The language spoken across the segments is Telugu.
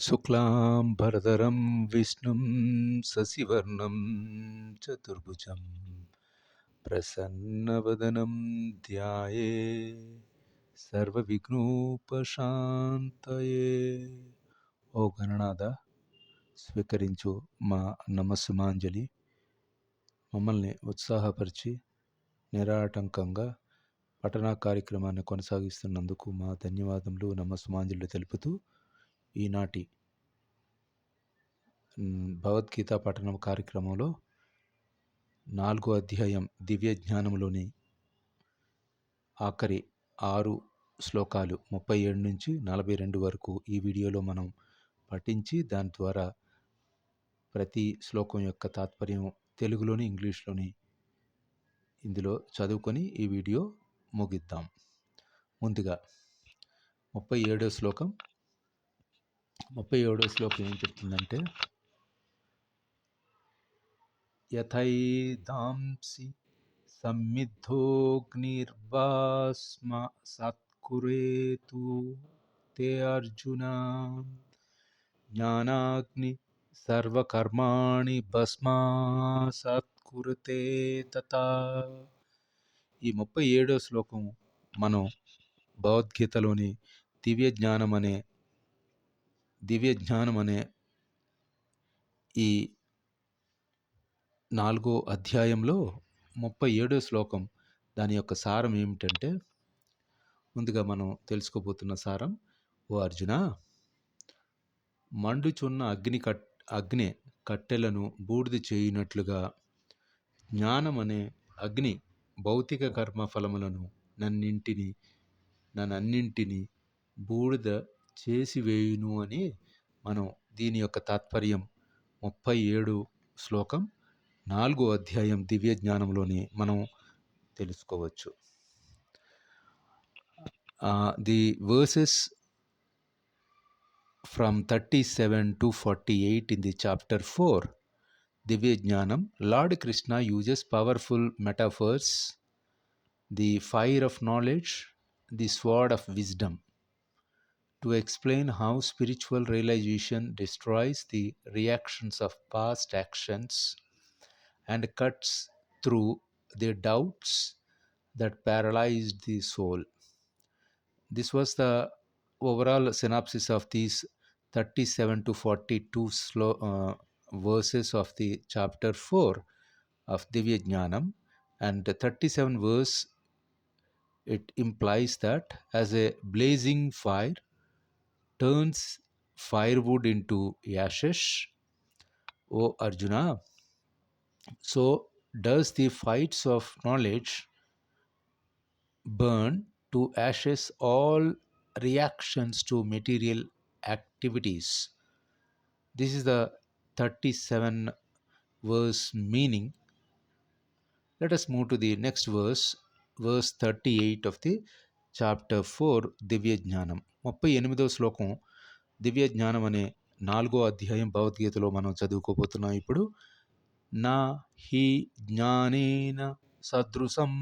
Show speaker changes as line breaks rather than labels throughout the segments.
శుక్లాంబరధరం విష్ణుం శశివర్ణం చతుర్భుజం ప్రసన్నవదనం ధ్యాయేత్ సర్వవిఘ్నోపశాంతయే. ఓ గణనాథ, స్వీకరించు మా నమస్సుమాంజలి. మమ్మల్ని ఉత్సాహపరిచి నిరాటంకంగా పఠనా కార్యక్రమాన్ని కొనసాగిస్తున్నందుకు మా ధన్యవాదములు, నమస్సుమాంజలు తెలుపుతూ ఈనాటి భగవద్గీత పఠనం కార్యక్రమంలో 4వ అధ్యాయం దివ్య జ్ఞానంలోని ఆఖరి 6 శ్లోకాలు 37 నుంచి 42 వరకు ఈ వీడియోలో మనం పఠించి దాని ద్వారా ప్రతి శ్లోకం యొక్క తాత్పర్యం తెలుగులోని ఇంగ్లీష్లోని ఇందులో చదువుకొని ఈ వీడియో ముగిద్దాం. ముందుగా 37వ శ్లోకం. 37వ శ్లోకం ఏం చెప్తుందంటే, యథైధాంసి సమ్మిద్ధోగ్నిర్భస్మ సత్కురేతు తే అర్జున జ్ఞానాగ్ని సర్వకర్మాణి భస్మాసాత్ కురుతే తథా. ఈ 37వ శ్లోకం మనం భగవద్గీతలోని దివ్య జ్ఞానం అనే ఈ 4వ అధ్యాయంలో 37వ శ్లోకం దాని యొక్క సారం ఏమిటంటే, ముందుగా మనం తెలుసుకోబోతున్న సారం, ఓ అర్జున, మండుచున్న అగ్ని కట్టెలను బూడిద చేయునట్లుగా జ్ఞానం అనే అగ్ని భౌతిక కర్మ ఫలములను నన్నన్నింటినీ బూడిద చేసివేయును అని మనం దీని యొక్క తాత్పర్యం 37 శ్లోకం 4వ అధ్యాయం దివ్య జ్ఞానంలోని మనం తెలుసుకోవచ్చు. The versus from 37 to 48 in the chapter 4 Divya Jnanam, Lord Krishna uses powerful metaphors, the fire of knowledge, the sword of wisdom, to explain how spiritual realization destroys the reactions of past actions and cuts through the doubts that paralyzed the soul. This was the overall synopsis of these 37 to 42 verses of the chapter 4 of Divya Jnanam, and the 37 verse, it implies that as a blazing fire turns firewood into ashes, O Arjuna, so does the fights of knowledge burn to ashes all reactions to material activities. This is the 37 verse meaning. Let us move to the next verse 38 of the chapter 4 దివ్య జ్ఞానం. 38వ శ్లోకం దివ్య జ్ఞానం అనే 4వ అధ్యాయం భగవద్గీతలో మనం చదువుకోబోతున్నాం ఇప్పుడు. నా హి జ్ఞానేన సదృశం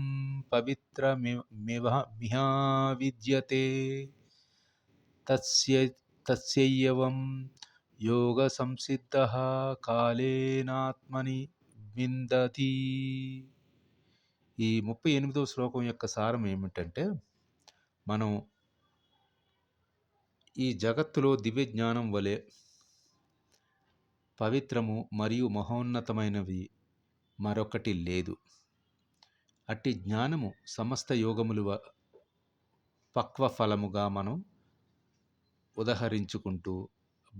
పవిత్రమిహ విద్యతే తస్యైవం యోగ సంసిద్ధః కాలేనాత్మని విందతి. ఈ 38వ శ్లోకం యొక్క సారం ఏమిటంటే, మనం ఈ జగత్తులో దివ్య జ్ఞానం వలె పవిత్రము మరియు మహోన్నతమైనవి మరొకటి లేదు. అట్టి జ్ఞానము సమస్త యోగములు పక్వ ఫలముగా మనం ఉదహరించుకుంటూ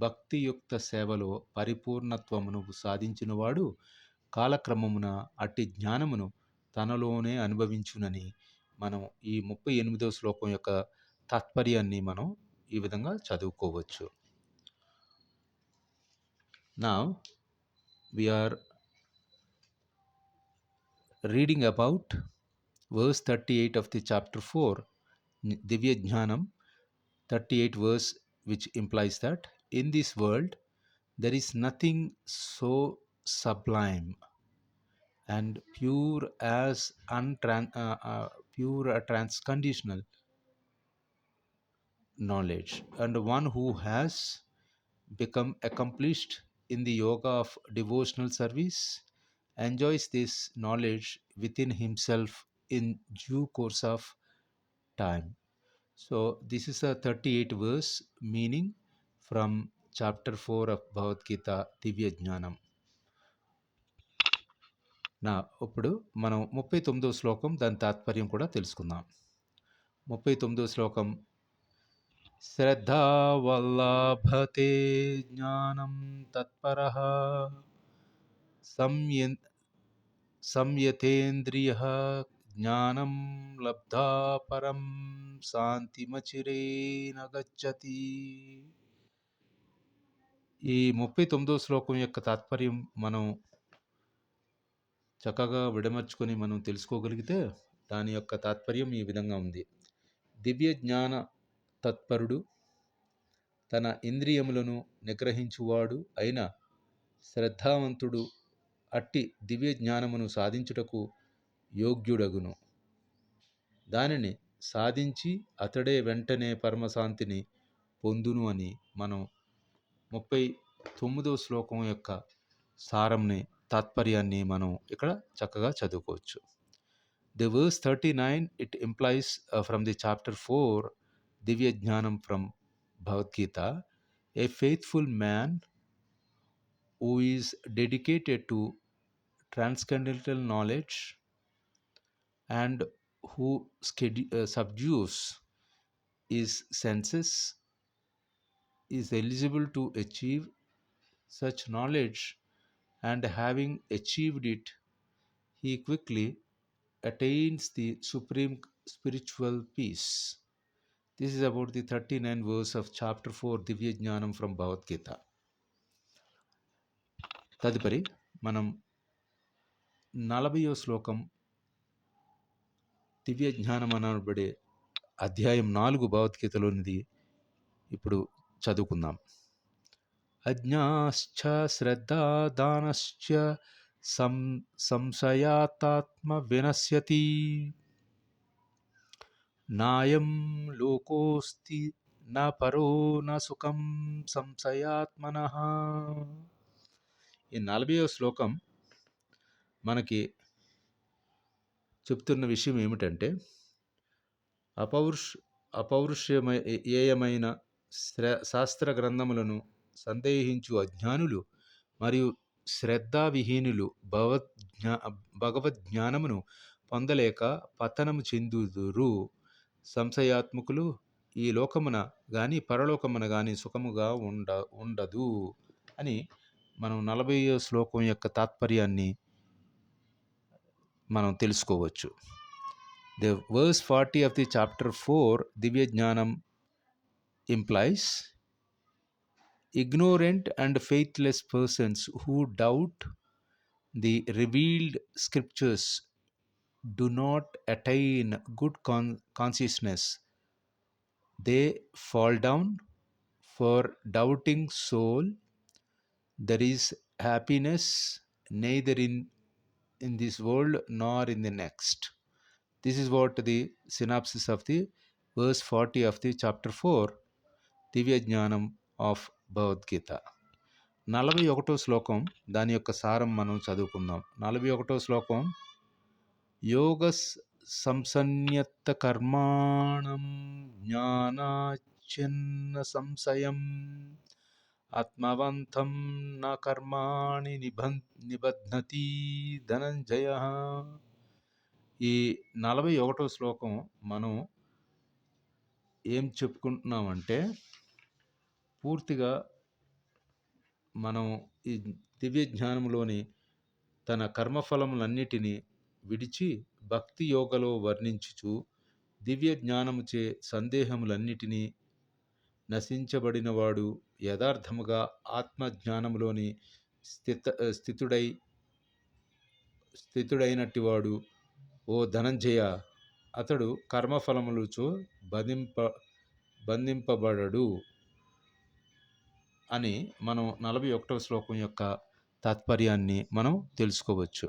భక్తియుక్త సేవలో పరిపూర్ణత్వమును సాధించినవాడు కాలక్రమమున అట్టి జ్ఞానమును తనలోనే అనుభవించునని మనం ఈ 38వ శ్లోకం యొక్క తాత్పర్యాన్ని మనం ఈ విధంగా చదువుకోవచ్చు. Now we are reading about verse 38 of the chapter 4 Divya Jnanam, 38 verse, which implies that in this world there is nothing so sublime and pure as transconditional knowledge, and one who has become accomplished in the yoga of devotional service, enjoys this knowledge within himself in due course of time. So, this is a 38 verse meaning from chapter 4 of Bhagavad Gita Divya Jnanam. ఇప్పుడు మనం 39వ శ్లోకం దాని తాత్పర్యం కూడా తెలుసుకుందాం. 39వ శ్లోకం శ్రద్ధావల్లభతే జ్ఞానం తత్పరః సంయతేంద్రియ జ్ఞానం లబ్ధా పరం శాంతిమచిరేణ గచ్చతి. ఈ 39వ శ్లోకం యొక్క తాత్పర్యం మనం చక్కగా విడమర్చుకొని మనం తెలుసుకోగలిగితే దాని యొక్క తాత్పర్యం ఈ విధంగా ఉంది. దివ్య జ్ఞాన తత్పరుడు, తన ఇంద్రియములను నిగ్రహించువాడు అయిన శ్రద్ధావంతుడు అట్టి దివ్య జ్ఞానమును సాధించుటకు యోగ్యుడగును. దానిని సాధించి అతడే వెంటనే పరమశాంతిని పొందును అని మనం 39వ శ్లోకం యొక్క సారంని, తాత్పర్యాన్ని మనం ఇక్కడ చక్కగా చదువుకోవచ్చు. The verse 39, it implies from the chapter 4, Divya Jnanam from Bhagavad Gita, a faithful man who is dedicated to transcendental knowledge and who subdues his senses is eligible to achieve such knowledge, and having achieved it, he quickly attains the supreme spiritual peace. This is about the 39th verse of chapter 4 Divya Jnanam from Bhagavad Gita. తదుపరి మనం 40వ శ్లోకం దివ్య జ్ఞానం అనబడే అధ్యాయం 4 భగవద్గీతలోనిది ఇప్పుడు చదువుకుందాం. అజ్ఞాశ్చ శ్రద్ధాదానశ్చ సంశయాత్మ వినశ్యతి నాయం లోకోస్తి న పరో న సుఖం సంశయాత్మనః. ఈ 40వ శ్లోకం మనకి చెప్తున్న విషయం ఏమిటంటే, అపౌరుషేయమైన శాస్త్ర గ్రంథములను సందేహించు అజ్ఞానులు మరియు శ్రద్ధావిహీనులు భగవద్జ్ఞానమును పొందలేక పతనము చెందుదురు. సంశయాత్మకులు ఈ లోకమున గాని పరలోకమున గాని సుఖముగా ఉండదు అని మనం 40వ శ్లోకం యొక్క తాత్పర్యాన్ని మనం తెలుసుకోవచ్చు. The verse 40 of the chapter 4 Divya Jnanam implies ignorant and faithless persons who doubt the revealed scriptures do not attain good consciousness. They fall down. For doubting soul, there is happiness neither in this world nor in the next. This is what the synopsis of the verse 40 of the chapter 4 Divya Jnanam of Bhagavad Gita. 41వ శ్లోకం దాని యొక్క సారం మనం చదువుకుందాం. 41వ శ్లోకం యోగ సంసన్యత్త కర్మాణం జ్ఞానాచ్ఛిన్న సంశయం ఆత్మవంతం న కర్మాణి నిబధ్నతి ధనంజయ. ఈ 41వ శ్లోకం మనం ఏం చెప్పుకుంటున్నామంటే, పూర్తిగా మనం ఈ దివ్య జ్ఞానంలోని తన కర్మఫలములన్నిటినీ విడిచి భక్తి యోగలో వర్ణించుచు దివ్య జ్ఞానముచే సందేహములన్నిటినీ నశించబడినవాడు యథార్థముగా ఆత్మజ్ఞానములోని స్థితుడైనట్టివాడు. ఓ ధనంజయ, అతడు కర్మఫలములచో బంధింపబడడు అని మనం 41వ శ్లోకం యొక్క తాత్పర్యాన్ని మనం తెలుసుకోవచ్చు.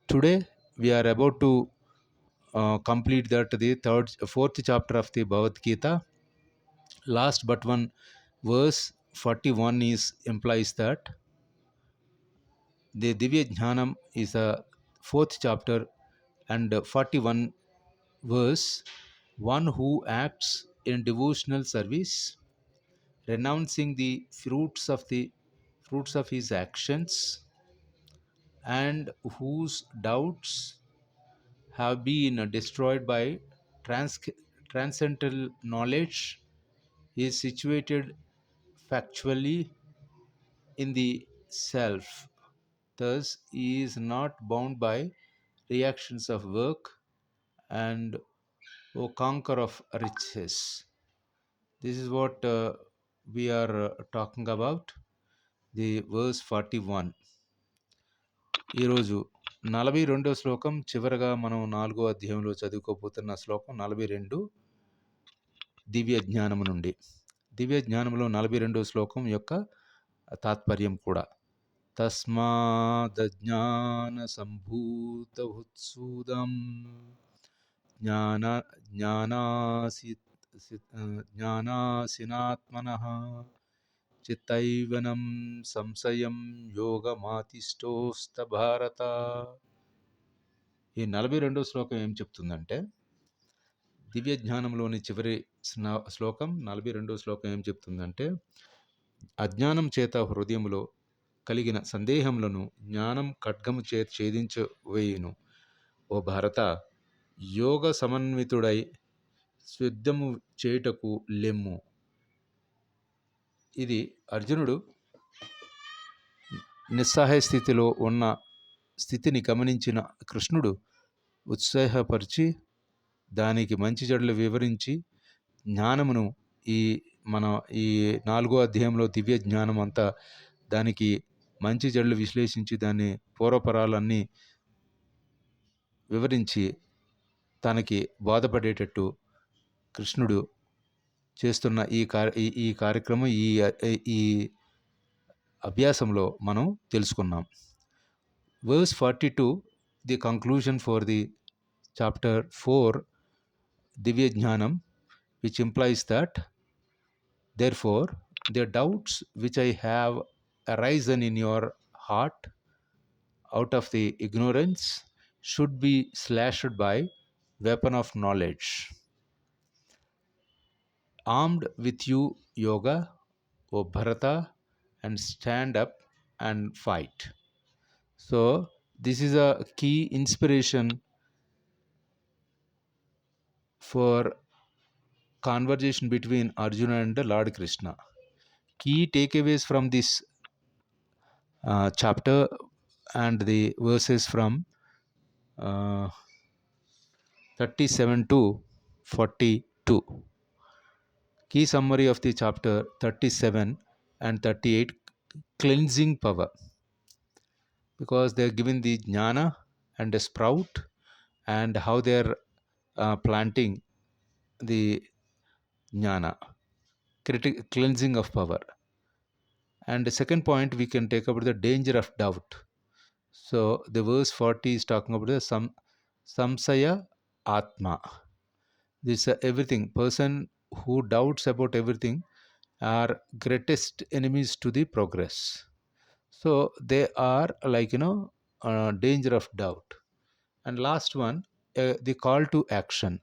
Today we are about to complete the fourth chapter of the Bhagavad Gita. Last but one verse 41 implies that the Divya Jnanam is a 4th chapter and 41 verse. One who acts in devotional service, renouncing the fruits of his actions, and whose doubts have been destroyed by transcendental knowledge, is situated factually in the self. Thus, he is not bound by reactions of work and O conquer of riches. This is what we are talking about. The verse 41. ఈరోజు 42వ శ్లోకం చివరగా మనం 4వ అధ్యాయంలో చదువుకోబోతున్న శ్లోకం 42 దివ్య జ్ఞానము నుండి. దివ్య జ్ఞానంలో 42వ శ్లోకం యొక్క తాత్పర్యం కూడా తస్మాదజ్ఞాన సంభూత ఉత్సూదం జ్ఞానాసినాత్మనః చిత్తైవనం సంశయం యోగమాతిష్టోస్త భారత. ఈ 42వ శ్లోకం ఏం చెప్తుందంటే, దివ్య జ్ఞానంలోని చివరి శ్లోకం 42వ శ్లోకం ఏం చెప్తుందంటే, అజ్ఞానం చేత హృదయములో కలిగిన సందేహములను జ్ఞానం ఖడ్గము చేత ఛేదించవేయును. ఓ భారత, యోగ సమన్వితుడై యుద్ధము చేయుటకు లెమ్ము. ఇది అర్జునుడు నిస్సహాయ స్థితిలో ఉన్న స్థితిని గమనించిన కృష్ణుడు ఉత్సాహపరిచి దానికి మంచి చెడులు వివరించి జ్ఞానమును ఈ 4వ అధ్యాయంలో దివ్య జ్ఞానం అంతా దానికి మంచి చెడులు విశ్లేషించి దాన్ని పూర్వపరాలన్నీ వివరించి తనకి బోధపడేటట్టు కృష్ణుడు చేస్తున్న ఈ కార్యక్రమం ఈ అభ్యాసంలో మనం తెలుసుకున్నాం. Verse 42 the conclusion for the chapter 4 దివ్య జ్ఞానం, which implies that therefore the doubts which I have arisen in your heart out of the ignorance should be slashed by weapon of knowledge. Armed with you yoga, O Bharata, and stand up and fight. So this is a key inspiration for conversation between Arjuna and Lord Krishna. Key takeaways from this chapter and the verses from 37 to 42. Key summary of the chapter 37 and 38: cleansing power, because they are given the jnana and a sprout and how they are planting the jnana, cleansing of power. And the second point we can take about the danger of doubt. So the verse 40 is talking about the samsaya atma. This everything person who doubts about everything are greatest enemies to the progress. So they are like danger of doubt. And last one, the call to action,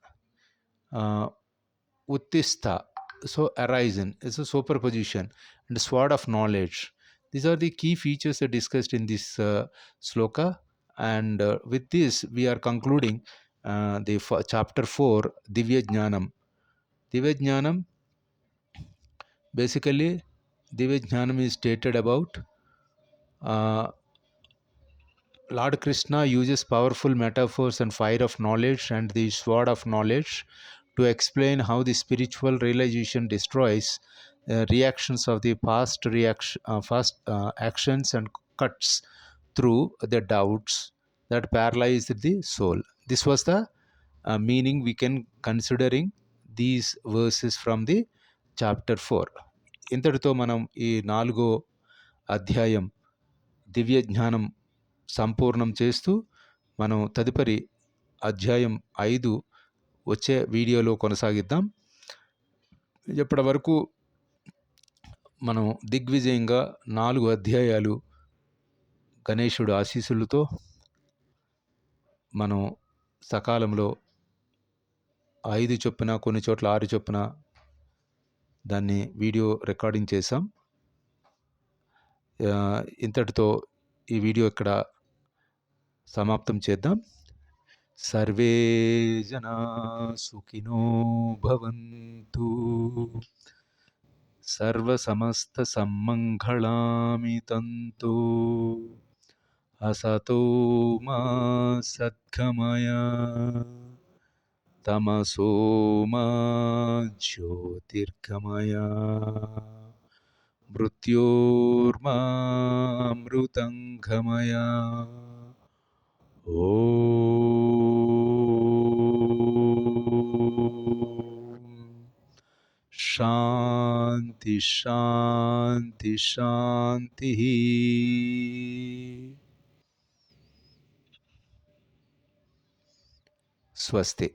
uttista, so arisen is a superposition, and sword of knowledge. These are the key features discussed in this sloka, and with this we are concluding the chapter 4 Divya Jnanam. Divya Jnanam, basically Divya Jnanam is stated about Lord Krishna uses powerful metaphors and fire of knowledge and the sword of knowledge to explain how the spiritual realization destroys reactions of the past actions and cuts through the doubts that paralyzed the soul. This was the meaning we can considering these verses from the chapter 4. ఇంతటితో మనం ఈ 4వ అధ్యాయం దివ్య జ్ఞానం సంపూర్ణం చేస్తూ మనం తదుపరి అధ్యాయం 5 వచ్చే వీడియోలో కొనసాగిద్దాం. ఇప్పటి వరకు మనం దిగ్విజయంగా 4 అధ్యాయాలు గణేశుడు ఆశీస్సులతో మనం సకాలంలో 5 చొప్పున, కొన్ని చోట్ల 6 చొప్పున దాన్ని వీడియో రికార్డింగ్ చేశాం. ఇంతటితో ఈ వీడియో ఇక్కడ సమాప్తం చేద్దాం. సర్వే జనా సుఖినో భవంతు. సర్వసమస్త సమ్మంగళాని తంతు. అసతో మా సద్గమయ, తమసో మా జ్యోతిర్గమయ, మృత్యోర్మామృతంగమయ. శాంతి శాంతి శాంతి. స్వస్తి.